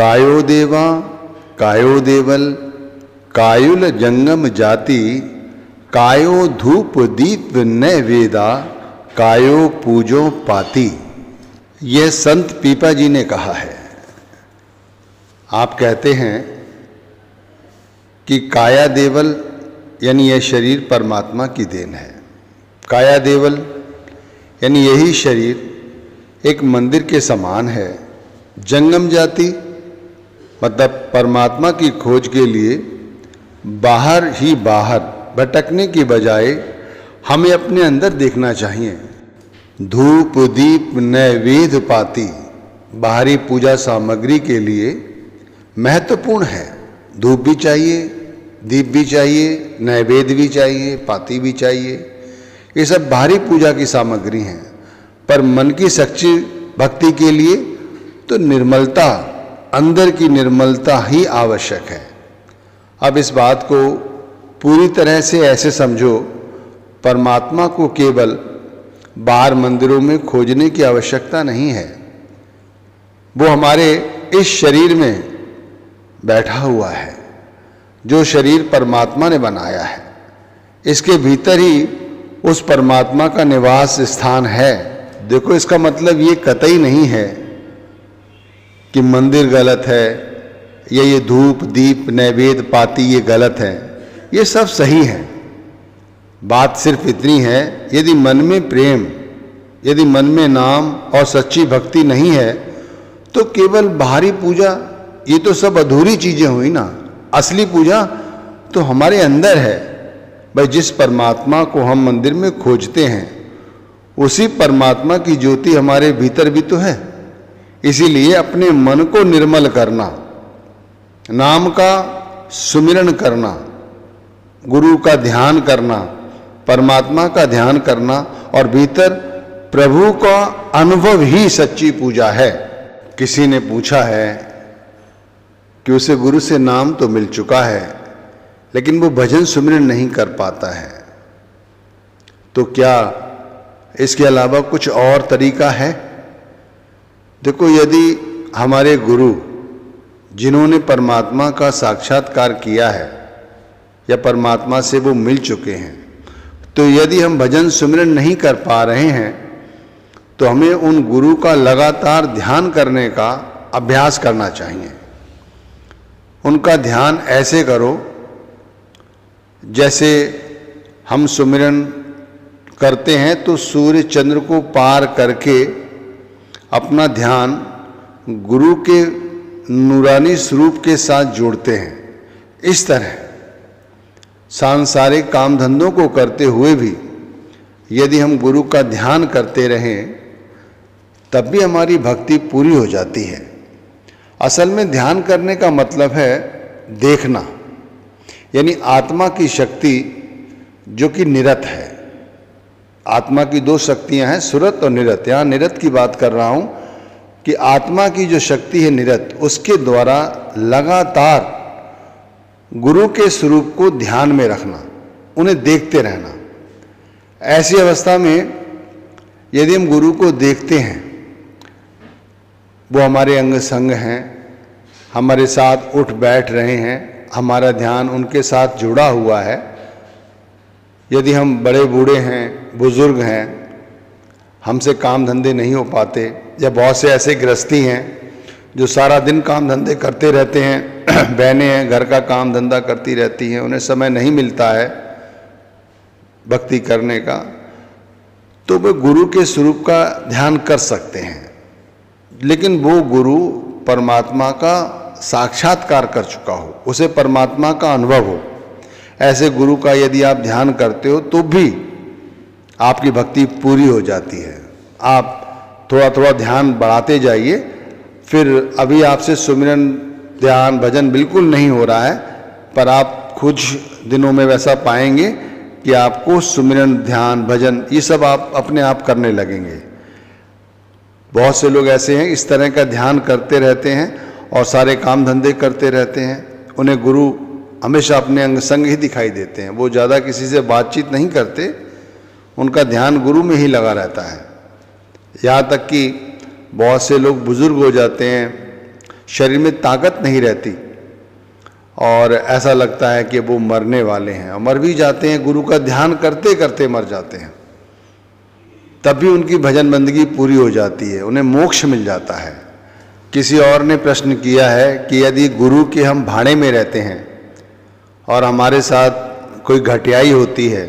कायो देवा कायो देवल कायुल जंगम जाति कायो धूप दीप नैवेदा कायो पूजो पाती। यह संत पीपा जी ने कहा है। आप कहते हैं कि काया देवल यानी यह शरीर परमात्मा की देन है। काया देवल यानी यही शरीर एक मंदिर के समान है। जंगम जाति मतलब परमात्मा की खोज के लिए बाहर ही बाहर भटकने की बजाय हमें अपने अंदर देखना चाहिए। धूप दीप नैवेद्य पाती बाहरी पूजा सामग्री के लिए महत्वपूर्ण है। धूप भी चाहिए, दीप भी चाहिए, नैवेद्य भी चाहिए, पाती भी चाहिए। ये सब बाहरी पूजा की सामग्री हैं। पर मन की सच्ची भक्ति के लिए तो निर्मलता, अंदर की निर्मलता ही आवश्यक है। अब इस बात को पूरी तरह से ऐसे समझो, परमात्मा को केवल बाहर मंदिरों में खोजने की आवश्यकता नहीं है। वो हमारे इस शरीर में बैठा हुआ है। जो शरीर परमात्मा ने बनाया है, इसके भीतर ही उस परमात्मा का निवास स्थान है। देखो, इसका मतलब ये कतई नहीं है कि मंदिर गलत है या ये धूप दीप नैवेद्य पाती ये गलत है। ये सब सही है। बात सिर्फ इतनी है, यदि मन में प्रेम, यदि मन में नाम और सच्ची भक्ति नहीं है तो केवल बाहरी पूजा ये तो सब अधूरी चीजें हुई ना। असली पूजा तो हमारे अंदर है। भाई, जिस परमात्मा को हम मंदिर में खोजते हैं उसी परमात्मा की ज्योति हमारे भीतर भी तो है। इसीलिए अपने मन को निर्मल करना, नाम का सुमिरन करना, गुरु का ध्यान करना, परमात्मा का ध्यान करना और भीतर प्रभु का अनुभव ही सच्ची पूजा है। किसी ने पूछा है कि उसे गुरु से नाम तो मिल चुका है लेकिन वो भजन सुमिरन नहीं कर पाता है, तो क्या इसके अलावा कुछ और तरीका है? देखो, यदि हमारे गुरु जिन्होंने परमात्मा का साक्षात्कार किया है या परमात्मा से वो मिल चुके हैं, तो यदि हम भजन सुमिरन नहीं कर पा रहे हैं तो हमें उन गुरु का लगातार ध्यान करने का अभ्यास करना चाहिए। उनका ध्यान ऐसे करो जैसे हम सुमिरन करते हैं तो सूर्य चंद्र को पार करके अपना ध्यान गुरु के नूरानी स्वरूप के साथ जोड़ते हैं। इस तरह सांसारिक काम धंधों को करते हुए भी यदि हम गुरु का ध्यान करते रहें तब भी हमारी भक्ति पूरी हो जाती है। असल में ध्यान करने का मतलब है देखना, यानी आत्मा की शक्ति जो कि निरत है। आत्मा की दो शक्तियां हैं, सुरत और निरत। यहाँ निरत की बात कर रहा हूं कि आत्मा की जो शक्ति है निरत, उसके द्वारा लगातार गुरु के स्वरूप को ध्यान में रखना, उन्हें देखते रहना। ऐसी अवस्था में यदि हम गुरु को देखते हैं, वो हमारे अंग संग हैं, हमारे साथ उठ बैठ रहे हैं, हमारा ध्यान उनके साथ जुड़ा हुआ है। यदि हम बड़े बूढ़े हैं, बुजुर्ग हैं, हमसे काम धंधे नहीं हो पाते, या बहुत से ऐसे गृहस्थी हैं जो सारा दिन काम धंधे करते रहते हैं, बहनें हैं घर का काम धंधा करती रहती हैं, उन्हें समय नहीं मिलता है भक्ति करने का, तो वे गुरु के स्वरूप का ध्यान कर सकते हैं। लेकिन वो गुरु परमात्मा का साक्षात्कार कर चुका हो, उसे परमात्मा का अनुभव हो। ऐसे गुरु का यदि आप ध्यान करते हो तो भी आपकी भक्ति पूरी हो जाती है। आप थोड़ा थोड़ा ध्यान बढ़ाते जाइए। फिर अभी आपसे सुमिरन ध्यान भजन बिल्कुल नहीं हो रहा है, पर आप कुछ दिनों में वैसा पाएंगे कि आपको सुमिरन ध्यान भजन ये सब आप अपने आप करने लगेंगे। बहुत से लोग ऐसे हैं इस तरह का ध्यान करते रहते हैं और सारे काम धंधे करते रहते हैं, उन्हें गुरु हमेशा अपने अंग संग ही दिखाई देते हैं। वो ज़्यादा किसी से बातचीत नहीं करते, उनका ध्यान गुरु में ही लगा रहता है। यहाँ तक कि बहुत से लोग बुजुर्ग हो जाते हैं, शरीर में ताकत नहीं रहती और ऐसा लगता है कि वो मरने वाले हैं और मर भी जाते हैं, गुरु का ध्यान करते करते मर जाते हैं, तब भी उनकी भजन बंदगी पूरी हो जाती है, उन्हें मोक्ष मिल जाता है। किसी और ने प्रश्न किया है कि यदि गुरु के हम भाड़े में रहते हैं और हमारे साथ कोई घटियाई होती है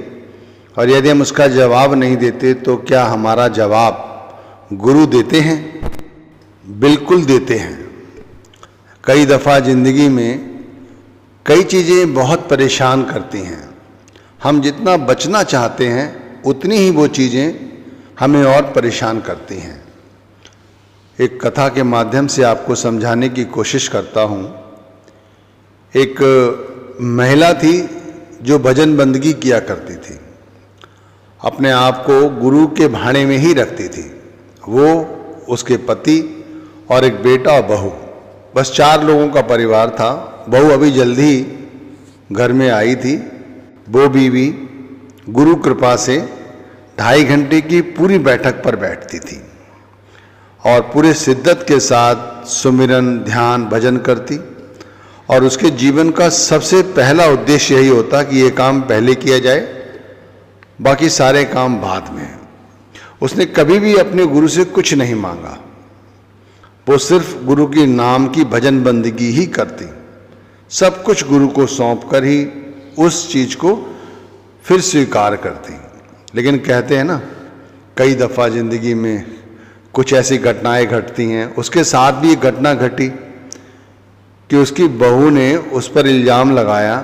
और यदि हम उसका जवाब नहीं देते तो क्या हमारा जवाब गुरु देते हैं? बिल्कुल देते हैं। कई दफ़ा ज़िंदगी में कई चीज़ें बहुत परेशान करती हैं, हम जितना बचना चाहते हैं उतनी ही वो चीज़ें हमें और परेशान करती हैं। एक कथा के माध्यम से आपको समझाने की कोशिश करता हूँ। एक महिला थी जो भजन बंदगी किया करती थी, अपने आप को गुरु के भाड़े में ही रखती थी। वो, उसके पति और एक बेटा और बहू, बस 4 लोगों का परिवार था। बहू अभी जल्दी घर में आई थी। वो बीवी गुरु कृपा से 2.5 घंटे की पूरी बैठक पर बैठती थी और पूरे शिद्दत के साथ सुमिरन, ध्यान, भजन करती और उसके जीवन का सबसे पहला उद्देश्य यही होता कि ये काम पहले किया जाए, बाकी सारे काम बाद में। उसने कभी भी अपने गुरु से कुछ नहीं मांगा, वो सिर्फ गुरु के नाम की भजन बंदगी ही करती, सब कुछ गुरु को सौंप कर ही उस चीज को फिर स्वीकार करती। लेकिन कहते हैं ना, कई दफ़ा ज़िंदगी में कुछ ऐसी घटनाएं घटती हैं। उसके साथ भी एक घटना घटी कि उसकी बहू ने उस पर इल्ज़ाम लगाया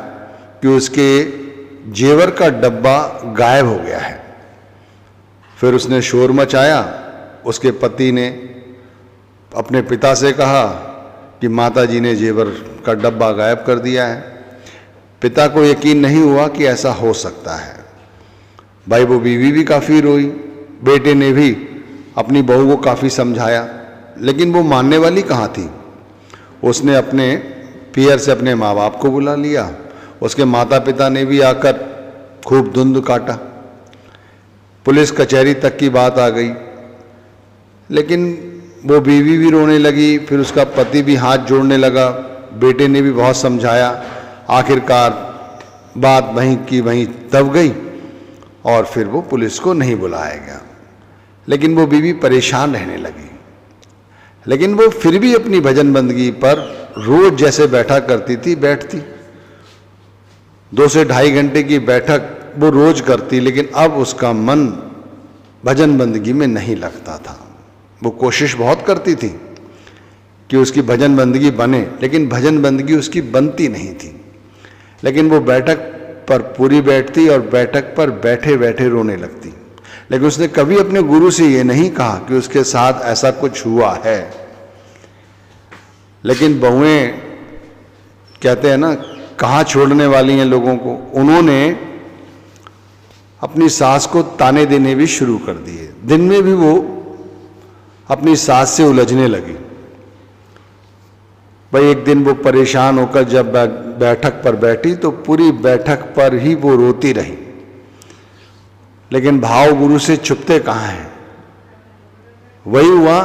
कि उसके जेवर का डब्बा गायब हो गया है। फिर उसने शोर मचाया। उसके पति ने अपने पिता से कहा कि माता जी ने जेवर का डब्बा गायब कर दिया है। पिता को यकीन नहीं हुआ कि ऐसा हो सकता है। भाई वो बीवी भी काफ़ी रोई, बेटे ने भी अपनी बहू को काफ़ी समझाया, लेकिन वो मानने वाली कहाँ थी। उसने अपने पियर से अपने माँ बाप को बुला लिया, उसके माता पिता ने भी आकर खूब धुंध काटा, पुलिस कचहरी तक की बात आ गई। लेकिन वो बीवी भी रोने लगी, फिर उसका पति भी हाथ जोड़ने लगा, बेटे ने भी बहुत समझाया। आखिरकार बात वहीं की वहीं दब गई और फिर वो पुलिस को नहीं बुलाया गया। लेकिन वो बीवी परेशान रहने लगी। लेकिन वो फिर भी अपनी भजन बंदगी पर रोज जैसे बैठा करती थी बैठती। 2 से 2.5 घंटे की बैठक वो रोज करती, लेकिन अब उसका मन भजन बंदगी में नहीं लगता था। वो कोशिश बहुत करती थी कि उसकी भजन बंदगी बने, लेकिन भजन बंदगी उसकी बनती नहीं थी। लेकिन वो बैठक पर पूरी बैठती और बैठक पर बैठे बैठे रोने लगती। लेकिन उसने कभी अपने गुरु से ये नहीं कहा कि उसके साथ ऐसा कुछ हुआ है। लेकिन बहुएं कहते हैं ना, कहाँ छोड़ने वाली हैं लोगों को। उन्होंने अपनी सास को ताने देने भी शुरू कर दिए। दिन में भी वो अपनी सास से उलझने लगी। भाई एक दिन वो परेशान होकर जब बैठक पर बैठी तो पूरी बैठक पर ही वो रोती रही। लेकिन भाव गुरु से छुपते कहाँ हैं। वही हुआ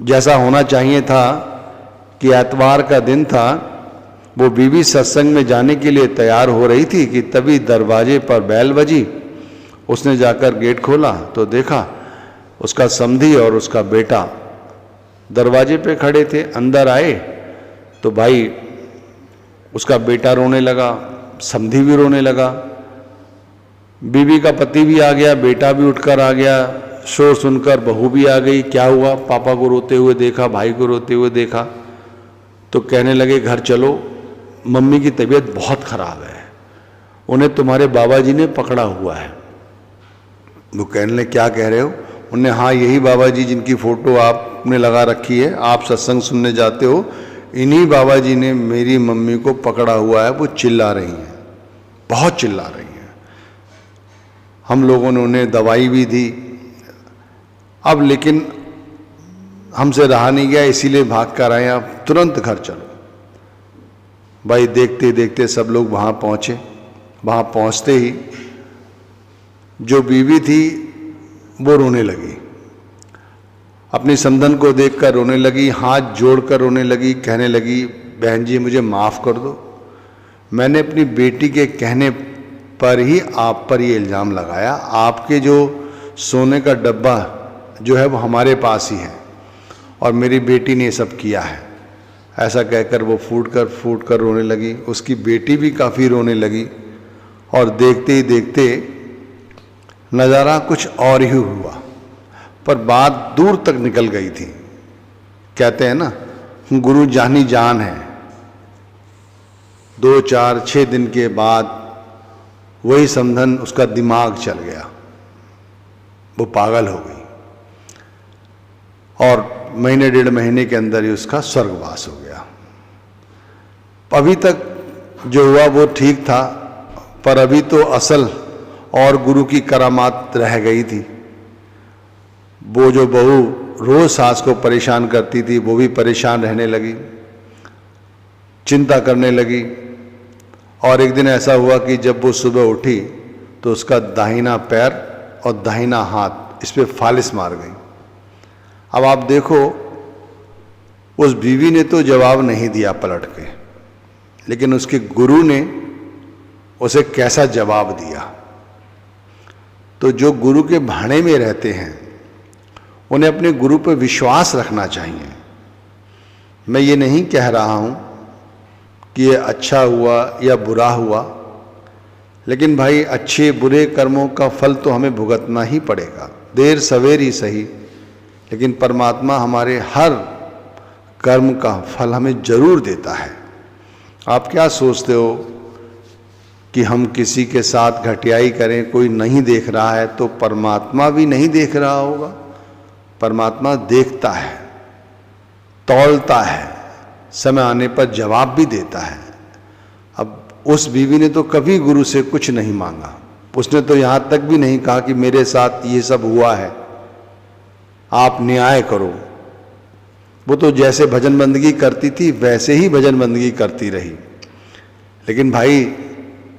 जैसा होना चाहिए था कि एतवार का दिन था, वो बीवी सत्संग में जाने के लिए तैयार हो रही थी कि तभी दरवाजे पर बैल बजी। उसने जाकर गेट खोला तो देखा उसका समधी और उसका बेटा दरवाजे पे खड़े थे। अंदर आए तो भाई उसका बेटा रोने लगा, समधी भी रोने लगा, बीवी का पति भी आ गया, बेटा भी उठकर आ गया। शोर सुनकर बहू भी आ गई। क्या हुआ? पापा को रोते हुए देखा, भाई को रोते हुए देखा तो कहने लगे घर चलो, मम्मी की तबीयत बहुत खराब है, उन्हें तुम्हारे बाबा जी ने पकड़ा हुआ है। वो कहने लगे क्या कह रहे हो? उन्हें हाँ यही बाबा जी जिनकी फोटो आपने लगा रखी है, आप सत्संग सुनने जाते हो, इन्हीं बाबा जी ने मेरी मम्मी को पकड़ा हुआ है, वो चिल्ला रही हैं, बहुत चिल्ला रही हैं। हम लोगों ने उन्हें दवाई भी दी। अब लेकिन हमसे रहा नहीं गया, इसीलिए भाग कर आए, आप तुरंत घर चलो। भाई देखते देखते सब लोग वहाँ पहुँचे। वहाँ पहुँचते ही जो बीवी थी वो रोने लगी अपनी समधन को देखकर रोने लगी, हाथ जोड़कर रोने लगी, कहने लगी, बहन जी मुझे माफ़ कर दो, मैंने अपनी बेटी के कहने पर ही आप पर ये इल्ज़ाम लगाया, आपके जो सोने का डब्बा जो है वो हमारे पास ही है और मेरी बेटी ने ये सब किया है। ऐसा कहकर वो फूट कर रोने लगी। उसकी बेटी भी काफ़ी रोने लगी और देखते ही देखते नज़ारा कुछ और ही हुआ, पर बात दूर तक निकल गई थी। कहते हैं ना, गुरु जानी जान है। 2, 4, 6 दिन के बाद वही समधन, उसका दिमाग चल गया, वो पागल हो गई और महीने 1.5 महीने के अंदर ही उसका स्वर्गवास हो गया। अभी तक जो हुआ वो ठीक था, पर अभी तो असल और गुरु की करामात रह गई थी। वो जो बहू रोज सास को परेशान करती थी वो भी परेशान रहने लगी, चिंता करने लगी। और एक दिन ऐसा हुआ कि जब वो सुबह उठी तो उसका दाहिना पैर और दाहिना हाथ इस पे फालिस मार गई। अब आप देखो, उस बीवी ने तो जवाब नहीं दिया पलट के, लेकिन उसके गुरु ने उसे कैसा जवाब दिया। तो जो गुरु के भाणे में रहते हैं उन्हें अपने गुरु पर विश्वास रखना चाहिए। मैं ये नहीं कह रहा हूँ कि ये अच्छा हुआ या बुरा हुआ, लेकिन भाई अच्छे बुरे कर्मों का फल तो हमें भुगतना ही पड़ेगा, देर सवेर ही सही, लेकिन परमात्मा हमारे हर कर्म का फल हमें जरूर देता है। आप क्या सोचते हो कि हम किसी के साथ घटियाई करें, कोई नहीं देख रहा है, तो परमात्मा भी नहीं देख रहा होगा? परमात्मा देखता है, तौलता है, समय आने पर जवाब भी देता है। अब उस बीवी ने तो कभी गुरु से कुछ नहीं मांगा, उसने तो यहाँ तक भी नहीं कहा कि मेरे साथ ये सब हुआ है, आप न्याय करो। वो तो जैसे भजन बंदगी करती थी वैसे ही भजन बंदगी करती रही। लेकिन भाई,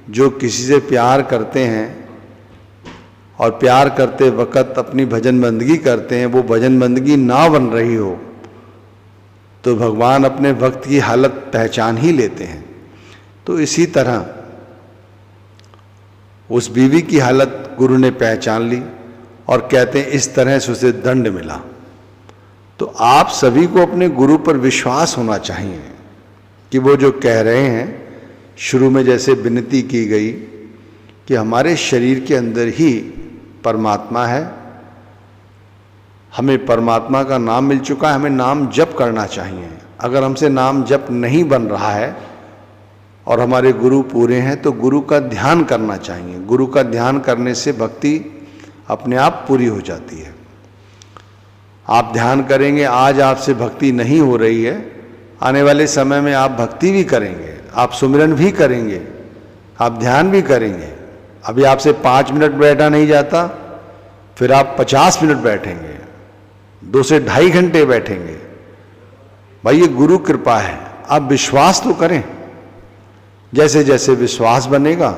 जो किसी से प्यार करते हैं और प्यार करते वक्त अपनी भजन बंदगी करते हैं, वो भजन बंदगी ना बन रही हो तो भगवान अपने भक्त की हालत पहचान ही लेते हैं। तो इसी तरह उस बीवी की हालत गुरु ने पहचान ली और कहते हैं इस तरह से उसे दंड मिला। तो आप सभी को अपने गुरु पर विश्वास होना चाहिए कि वो जो कह रहे हैं, शुरू में जैसे विनती की गई कि हमारे शरीर के अंदर ही परमात्मा है, हमें परमात्मा का नाम मिल चुका है, हमें नाम जप करना चाहिए। अगर हमसे नाम जप नहीं बन रहा है और हमारे गुरु पूरे हैं तो गुरु का ध्यान करना चाहिए। गुरु का ध्यान करने से भक्ति अपने आप पूरी हो जाती है। आप ध्यान करेंगे, आज आपसे भक्ति नहीं हो रही है, आने वाले समय में आप भक्ति भी करेंगे, आप सुमिरन भी करेंगे, आप ध्यान भी करेंगे। अभी आपसे 5 मिनट बैठा नहीं जाता, फिर आप 50 मिनट बैठेंगे, 2 से 2.5 घंटे बैठेंगे। भाई ये गुरु कृपा है, आप विश्वास तो करें। जैसे जैसे विश्वास बनेगा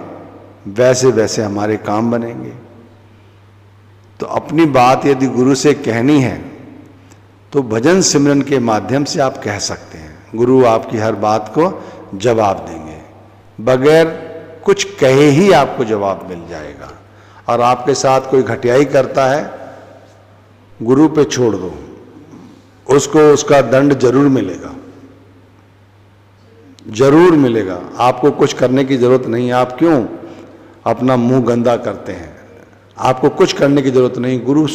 वैसे वैसे हमारे काम बनेंगे। तो अपनी बात यदि गुरु से कहनी है तो भजन सिमरन के माध्यम से आप कह सकते हैं। गुरु आपकी हर बात को जवाब देंगे, बगैर कुछ कहे ही आपको जवाब मिल जाएगा। और आपके साथ कोई घटियाई करता है, गुरु पे छोड़ दो, उसको उसका दंड जरूर मिलेगा, जरूर मिलेगा। आपको कुछ करने की जरूरत नहीं है। आप क्यों अपना मुंह गंदा करते हैं? आपको कुछ करने की जरूरत नहीं। गुरु